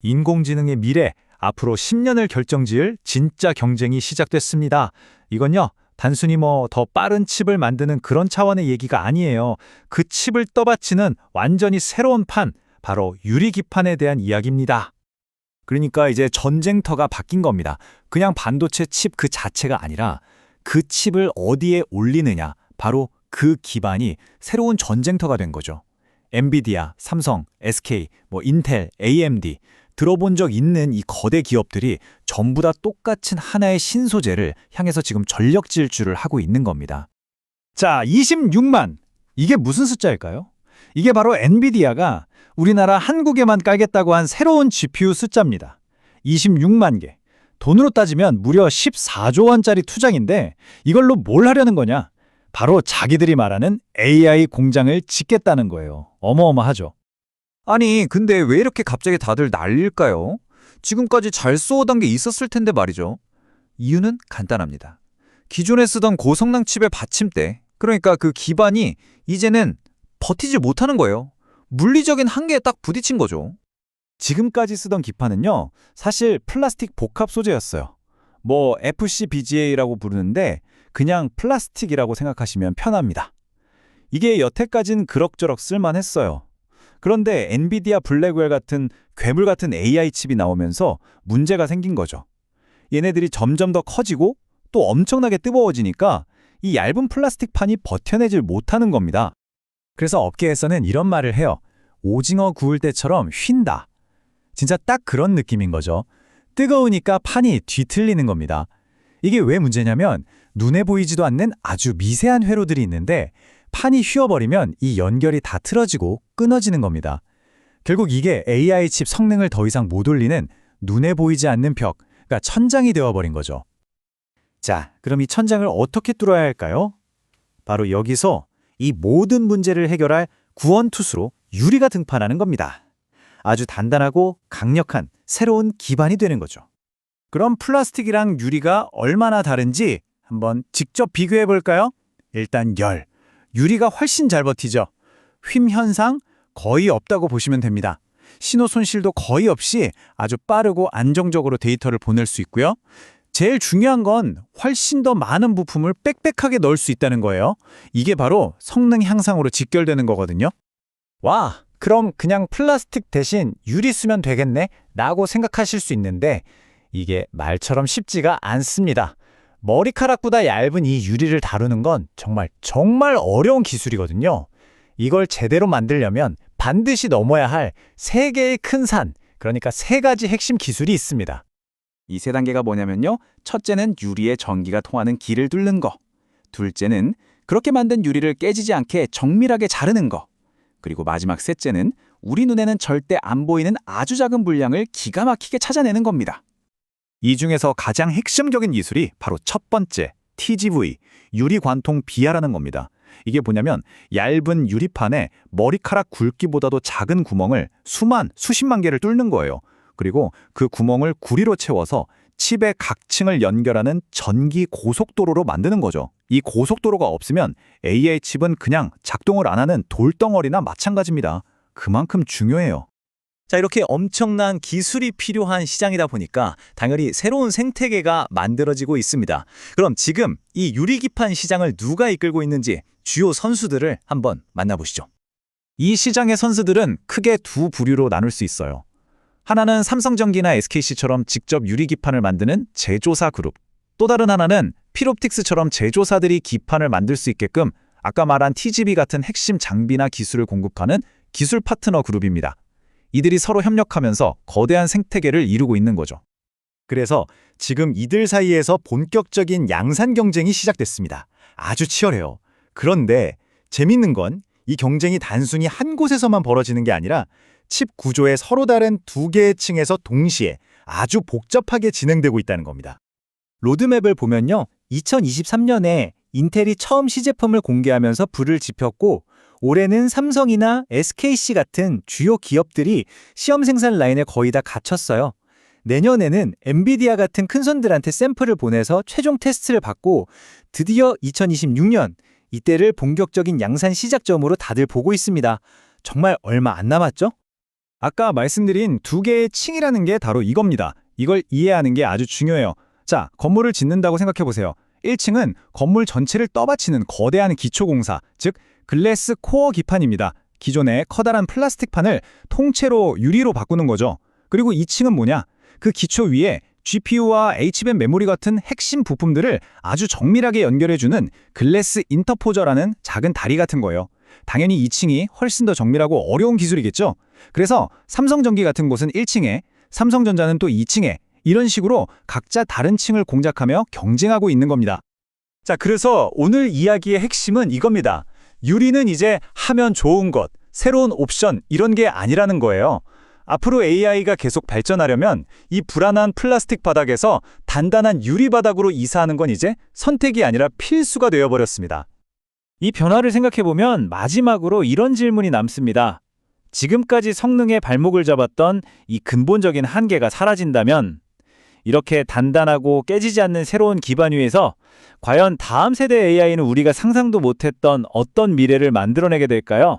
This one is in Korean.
인공지능의 미래, 앞으로 10년을 결정지을 진짜 경쟁이 시작됐습니다. 이건요, 단순히 더 빠른 칩을 만드는 그런 차원의 얘기가 아니에요. 그 칩을 떠받치는 완전히 새로운 판, 바로 유리기판에 대한 이야기입니다. 그러니까 이제 전쟁터가 바뀐 겁니다. 그냥 반도체 칩 그 자체가 아니라 그 칩을 어디에 올리느냐, 바로 그 기반이 새로운 전쟁터가 된 거죠. 엔비디아, 삼성, SK, 인텔, AMD, 들어본 적 있는 이 거대 기업들이 전부 다 똑같은 하나의 신소재를 향해서 지금 전력 질주를 하고 있는 겁니다. 자, 26만. 이게 무슨 숫자일까요? 이게 바로 엔비디아가 우리나라 한국에만 깔겠다고 한 새로운 GPU 숫자입니다. 26만 개. 돈으로 따지면 무려 14조 원짜리 투자인데 이걸로 뭘 하려는 거냐? 바로 자기들이 말하는 AI 공장을 짓겠다는 거예요. 어마어마하죠. 아니, 근데 왜 이렇게 갑자기 다들 난릴까요? 지금까지 잘 써오던 게 있었을 텐데 말이죠. 이유는 간단합니다. 기존에 쓰던 고성능 칩의 받침대, 그러니까 그 기반이 이제는 버티지 못하는 거예요. 물리적인 한계에 딱 부딪힌 거죠. 지금까지 쓰던 기판은요, 사실 플라스틱 복합 소재였어요. FCBGA라고 부르는데 그냥 플라스틱이라고 생각하시면 편합니다. 이게 여태까진 그럭저럭 쓸만했어요. 그런데 엔비디아 블랙웰 같은 괴물 같은 AI 칩이 나오면서 문제가 생긴 거죠. 얘네들이 점점 더 커지고 또 엄청나게 뜨거워지니까 이 얇은 플라스틱 판이 버텨내질 못하는 겁니다. 그래서 업계에서는 이런 말을 해요. 오징어 구울 때처럼 휜다. 진짜 딱 그런 느낌인 거죠. 뜨거우니까 판이 뒤틀리는 겁니다. 이게 왜 문제냐면 눈에 보이지도 않는 아주 미세한 회로들이 있는데 판이 휘어버리면 이 연결이 다 틀어지고 끊어지는 겁니다. 결국 이게 AI 칩 성능을 더 이상 못 올리는 눈에 보이지 않는 벽, 그러니까 천장이 되어버린 거죠. 자, 그럼 이 천장을 어떻게 뚫어야 할까요? 바로 여기서 이 모든 문제를 해결할 구원투수로 유리가 등판하는 겁니다. 아주 단단하고 강력한 새로운 기반이 되는 거죠. 그럼 플라스틱이랑 유리가 얼마나 다른지 한번 직접 비교해 볼까요? 일단 유리가 훨씬 잘 버티죠. 휨 현상 거의 없다고 보시면 됩니다. 신호 손실도 거의 없이 아주 빠르고 안정적으로 데이터를 보낼 수 있고요. 제일 중요한 건 훨씬 더 많은 부품을 빽빽하게 넣을 수 있다는 거예요. 이게 바로 성능 향상으로 직결되는 거거든요. 와, 그럼 그냥 플라스틱 대신 유리 쓰면 되겠네? 라고 생각하실 수 있는데 이게 말처럼 쉽지가 않습니다. 머리카락보다 얇은 이 유리를 다루는 건 정말 어려운 기술이거든요. 이걸 제대로 만들려면 반드시 넘어야 할 3개의 큰 산, 그러니까 3가지 핵심 기술이 있습니다. 이 3단계가 뭐냐면요. 첫째는 유리에 전기가 통하는 길을 뚫는 거. 둘째는 그렇게 만든 유리를 깨지지 않게 정밀하게 자르는 거. 그리고 마지막 셋째는 우리 눈에는 절대 안 보이는 아주 작은 분량을 기가 막히게 찾아내는 겁니다. 이 중에서 가장 핵심적인 기술이 바로 첫 번째, TGV, 유리관통 비하라는 겁니다. 이게 뭐냐면 얇은 유리판에 머리카락 굵기보다도 작은 구멍을 수십만 개를 뚫는 거예요. 그리고 그 구멍을 구리로 채워서 칩의 각 층을 연결하는 전기 고속도로로 만드는 거죠. 이 고속도로가 없으면 AI 칩은 그냥 작동을 안 하는 돌덩어리나 마찬가지입니다. 그만큼 중요해요. 자, 이렇게 엄청난 기술이 필요한 시장이다 보니까 당연히 새로운 생태계가 만들어지고 있습니다. 그럼 지금 이 유리기판 시장을 누가 이끌고 있는지 주요 선수들을 한번 만나보시죠. 이 시장의 선수들은 크게 두 부류로 나눌 수 있어요. 하나는 삼성전기나 SKC처럼 직접 유리기판을 만드는 제조사 그룹. 또 다른 하나는 필옵틱스처럼 제조사들이 기판을 만들 수 있게끔 아까 말한 TGV 같은 핵심 장비나 기술을 공급하는 기술 파트너 그룹입니다. 이들이 서로 협력하면서 거대한 생태계를 이루고 있는 거죠. 그래서 지금 이들 사이에서 본격적인 양산 경쟁이 시작됐습니다. 아주 치열해요. 그런데 재밌는 건 이 경쟁이 단순히 한 곳에서만 벌어지는 게 아니라 칩 구조의 서로 다른 2개의 층에서 동시에 아주 복잡하게 진행되고 있다는 겁니다. 로드맵을 보면요. 2023년에 인텔이 처음 시제품을 공개하면서 불을 지폈고 올해는 삼성이나 SKC 같은 주요 기업들이 시험 생산 라인에 거의 다 갖췄어요. 내년에는 엔비디아 같은 큰 손들한테 샘플을 보내서 최종 테스트를 받고 드디어 2026년 이때를 본격적인 양산 시작점으로 다들 보고 있습니다. 정말 얼마 안 남았죠? 아까 말씀드린 두 개의 층이라는 게 바로 이겁니다. 이걸 이해하는 게 아주 중요해요. 자, 건물을 짓는다고 생각해 보세요. 1층은 건물 전체를 떠받치는 거대한 기초공사, 즉 글래스 코어 기판입니다. 기존의 커다란 플라스틱 판을 통째로 유리로 바꾸는 거죠. 그리고 2층은 뭐냐? 그 기초 위에 GPU와 HBM 메모리 같은 핵심 부품들을 아주 정밀하게 연결해주는 글래스 인터포저라는 작은 다리 같은 거예요. 당연히 2층이 훨씬 더 정밀하고 어려운 기술이겠죠? 그래서 삼성전기 같은 곳은 1층에, 삼성전자는 또 2층에 이런 식으로 각자 다른 층을 공작하며 경쟁하고 있는 겁니다. 자, 그래서 오늘 이야기의 핵심은 이겁니다. 유리는 이제 하면 좋은 것, 새로운 옵션 이런 게 아니라는 거예요. 앞으로 AI가 계속 발전하려면 이 불안한 플라스틱 바닥에서 단단한 유리 바닥으로 이사하는 건 이제 선택이 아니라 필수가 되어버렸습니다. 이 변화를 생각해보면 마지막으로 이런 질문이 남습니다. 지금까지 성능의 발목을 잡았던 이 근본적인 한계가 사라진다면 이렇게 단단하고 깨지지 않는 새로운 기반 위에서 과연 다음 세대 AI는 우리가 상상도 못했던 어떤 미래를 만들어내게 될까요?